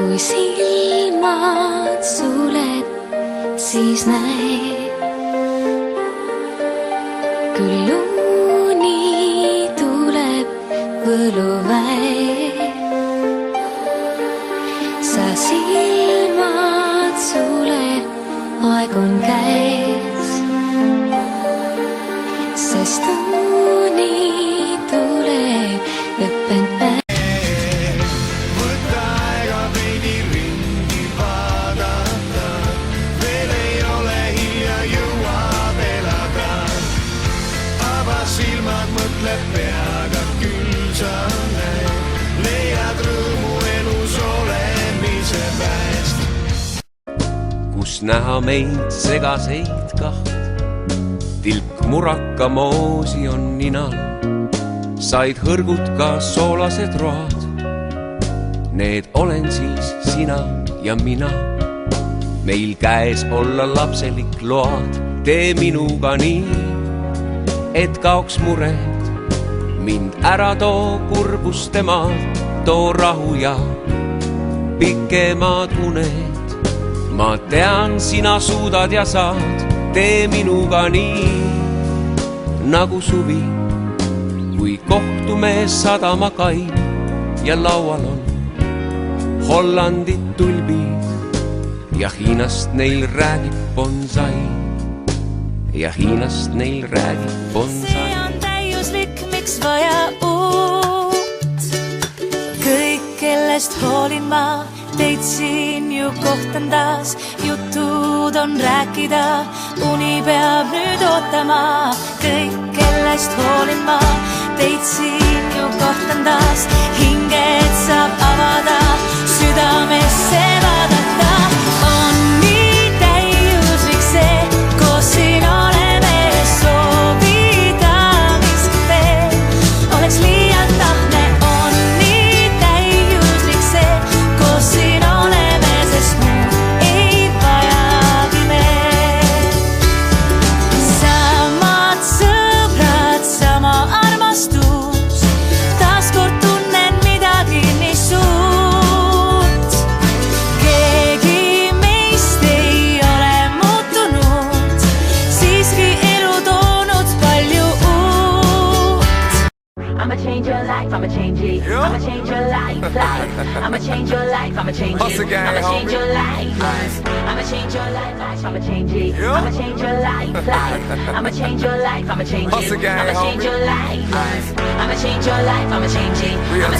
Kui silmad suled, siis näed, küll uni tuleb võluväe. Sa silmad suled, aeg on käes, sest uni tuleb lõppenud päev. Silmad mõtleb peaga, küll sa näed, leiad rõõmu elus olemise pääst. Kus näha meid segaseid kaht, tilk muraka moosi on ninal, said hõrgud ka soolased road. Need olen siis sina ja mina, meil käes olla lapselik load. Tee minuga nii, et kaoks mured, mind ära too kurbust emaad, too rahu ja pikemad uned. Ma tean, sina suudad ja saad, tee minuga nii nagu suvi, kui kohtume sadamakai ja laual on Hollandi tulbid ja Hiinast neil räägib bonsai. Ja Hiinast neil räägib bonsai. See on täiuslik, miks vaja uut. Kõik, kellest hoolin ma, teid siin ju kohtan taas. Jutud on rääkida, uni peab nüüd ootama. Kõik, kellest hoolin ma, teid siin ju kohtan taas. Hinged saab avada, südamesse vaadata. On nii täiuslik see, koos siin oleme, soovida miski veel. Oleks liialt tahne, on nii täiuslik see, koos siin oleme, sest muud ei vajagi veel. Samad sõbrad, sama armastus, taaskord tunnen midagi nii suurt. Keegi meist ei ole muutunud, siiski elu toonud palju uut. I'ma change your life, I'ma change it. Yeah. I'ma change your life, life. I'ma change your life, I'ma change Hustle it. gang, I'ma change homie. your life, life. I'ma change your life, life. I'ma change it. Yeah. I'ma change your life, life. I'ma change your life, I'ma change Hustle it. gang, I'ma change homie. your life, life. I'ma change your life, I'ma change it. Real I'ma